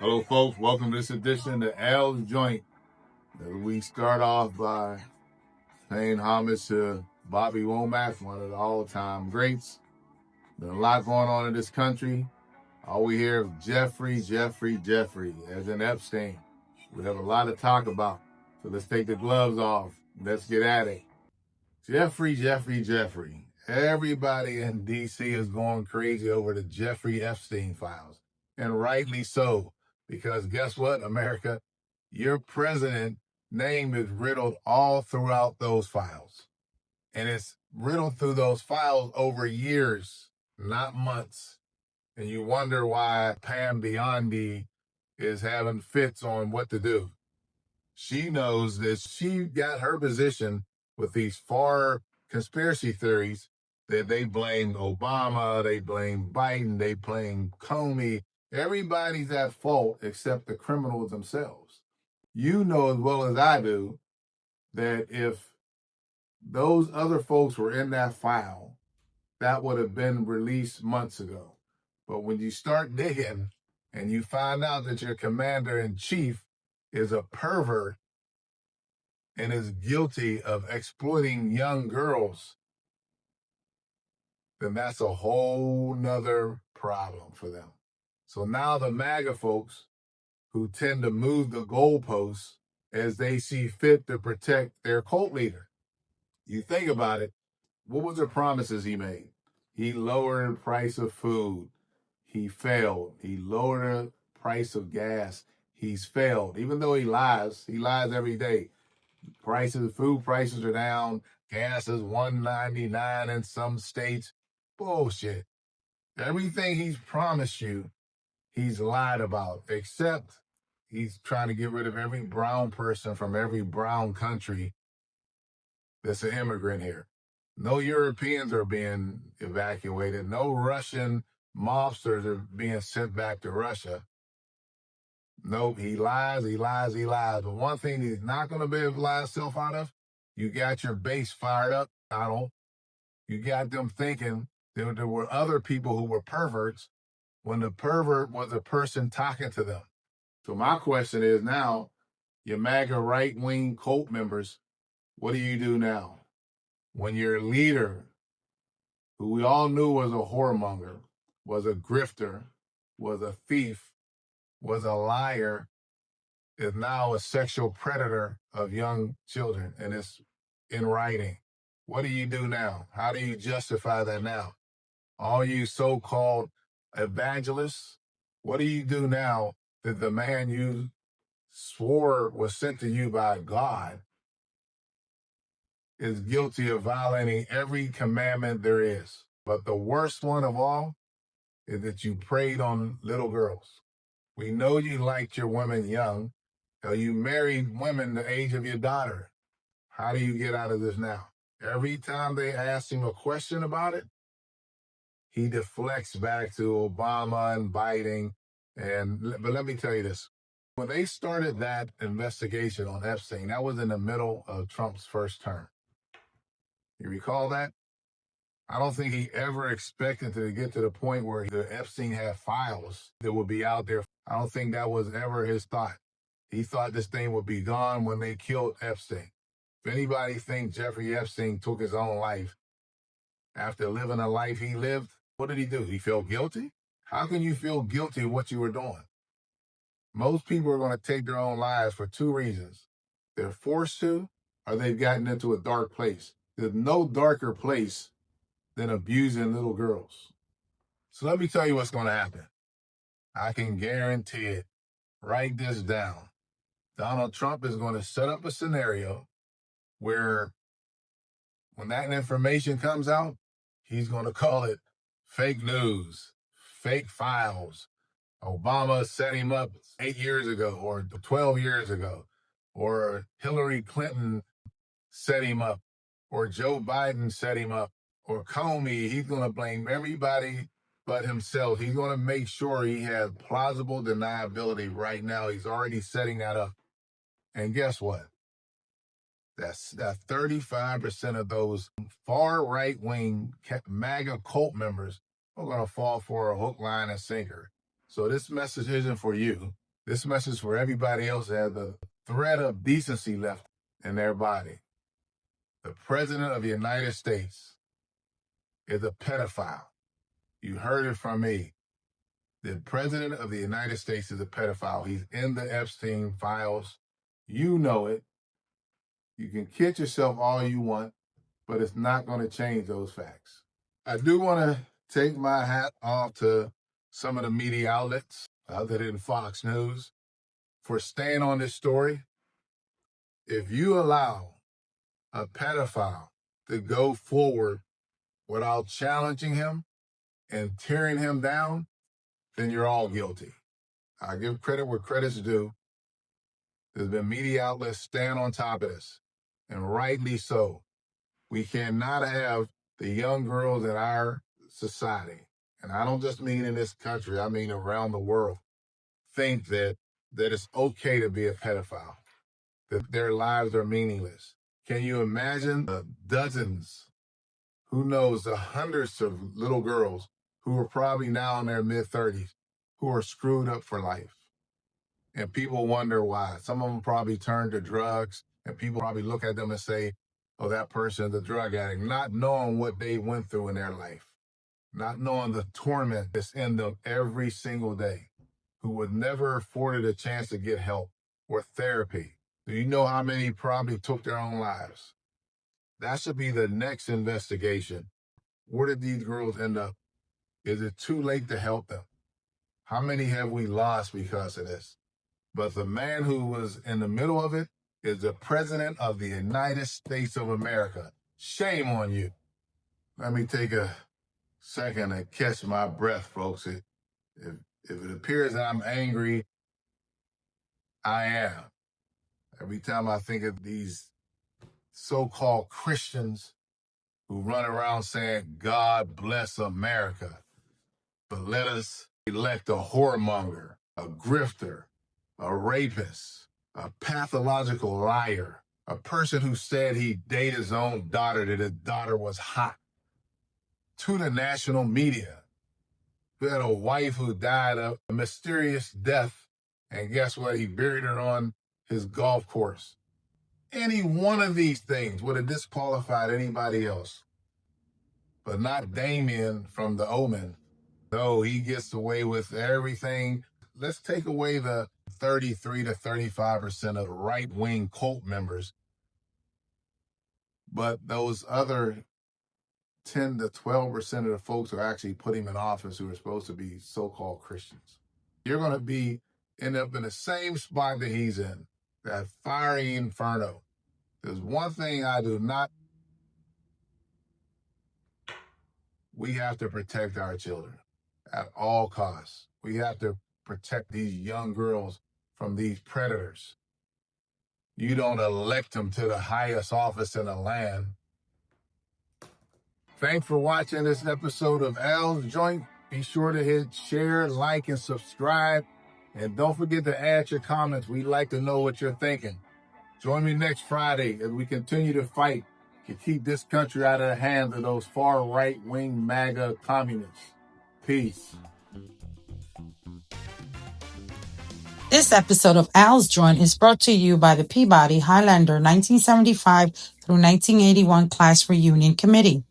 Hello, folks. Welcome to this edition of Al's Joint. We start off by paying homage to Bobby Womack, one of the all-time greats. There's a lot going on in this country. All we hear is Jeffrey, as in Epstein. We have a lot to talk about. So let's take the gloves off. Let's get at it. Jeffrey. Everybody in D.C. is going crazy over the Jeffrey Epstein files. And rightly so. Because guess what, America? Your president name is riddled all throughout those files. And it's riddled through those files over years, not months. And you wonder why Pam Biondi is having fits on what to do. She knows that she got her position with these far conspiracy theories that they blame Obama, they blame Biden, they blame Comey. Everybody's at fault except the criminals themselves. You know as well as I do that if those other folks were in that file, that would have been released months ago. But when you start digging and you find out that your commander-in-chief is a pervert and is guilty of exploiting young girls, then that's a whole nother problem for them. So now the MAGA folks who tend to move the goalposts as they see fit to protect their cult leader. You think about it, what was the promises he made? He lowered the price of food. He failed. He lowered the price of gas. He's failed. Even though he lies every day. Food prices are down. Gas is $1.99 in some states. Bullshit. Everything he's promised you, he's lied about, except he's trying to get rid of every brown person from every brown country that's an immigrant here. No Europeans are being evacuated. No Russian mobsters are being sent back to Russia. Nope, he lies. But one thing he's not going to be able to lie himself out of, you got your base fired up, Donald. You got them thinking there were other people who were perverts when the pervert was a person talking to them. So my question is now, your MAGA right-wing cult members, what do you do now? When your leader, who we all knew was a whoremonger, was a grifter, was a thief, was a liar, is now a sexual predator of young children, and it's in writing. What do you do now? How do you justify that now? All you so-called evangelists, what do you do now that the man you swore was sent to you by God is guilty of violating every commandment there is? But the worst one of all is that you preyed on little girls. We know you liked your women young, so you married women the age of your daughter. How do you get out of this now? Every time they ask him a question about it, he deflects back to Obama and Biden. But let me tell you this. When they started that investigation on Epstein, that was in the middle of Trump's first term. You recall that? I don't think he ever expected to get to the point where the Epstein had files that would be out there. I don't think that was ever his thought. He thought this thing would be gone when they killed Epstein. If anybody thinks Jeffrey Epstein took his own life after living a life he lived, what did he do? He felt guilty? How can you feel guilty of what you were doing? Most people are going to take their own lives for two reasons. They're forced to, or they've gotten into a dark place. There's no darker place than abusing little girls. So let me tell you what's going to happen. I can guarantee it. Write this down. Donald Trump is going to set up a scenario where when that information comes out, he's going to call it fake news, fake files. Obama set him up 8 years ago or 12 years ago, or Hillary Clinton set him up, or Joe Biden set him up, or Comey. He's going to blame everybody but himself. He's going to make sure he has plausible deniability right now. He's already setting that up. And guess what? That's 35% of those far right-wing MAGA cult members are going to fall for a hook, line, and sinker. So this message isn't for you. This message is for everybody else that has the thread of decency left in their body. The President of the United States is a pedophile. You heard it from me. The President of the United States is a pedophile. He's in the Epstein files. You know it. You can kid yourself all you want, but it's not going to change those facts. I do want to take my hat off to some of the media outlets, other than Fox News, for staying on this story. If you allow a pedophile to go forward without challenging him and tearing him down, then you're all guilty. I give credit where credit's due. There's been media outlets staying on top of this, and rightly so. We cannot have the young girls in our society, and I don't just mean in this country, I mean around the world, think that it's okay to be a pedophile, that their lives are meaningless. Can you imagine the dozens, who knows, the hundreds of little girls who are probably now in their mid-30s who are screwed up for life? And people wonder why. Some of them probably turn to drugs, and people probably look at them and say, oh, that person's a drug addict, not knowing what they went through in their life, not knowing the torment that's in them every single day, who was never afforded a chance to get help or therapy. Do you know how many probably took their own lives? That should be the next investigation. Where did these girls end up? Is it too late to help them? How many have we lost because of this? But the man who was in the middle of it is the President of the United States of America. Shame on you. Let me take a second and catch my breath, folks. If it appears that I'm angry, I am. Every time I think of these so-called Christians who run around saying, God bless America, but let us elect a whoremonger, a grifter, a rapist, a pathological liar, a person who said he dated his own daughter, that his daughter was hot, to the national media, who had a wife who died a mysterious death, and guess what? He buried her on his golf course. Any one of these things would have disqualified anybody else, but not Damien from The Omen. No, he gets away with everything. Let's take away the 33 to 35% of right-wing cult members, but those other 10 to 12% of the folks who actually put him in office who are supposed to be so-called Christians. You're going to end up in the same spot that he's in, that fiery inferno. There's one thing I do not. We have to protect our children at all costs. We have to protect these young girls from these predators. You don't elect them to the highest office in the land. Thanks for watching this episode of Al's Joint. Be sure to hit share, like, and subscribe. And don't forget to add your comments. We'd like to know what you're thinking. Join me next Friday as we continue to fight to keep this country out of the hands of those far right-wing MAGA communists. Peace. This episode of Al's Joint is brought to you by the Peabody Highlander 1975 through 1981 Class Reunion Committee.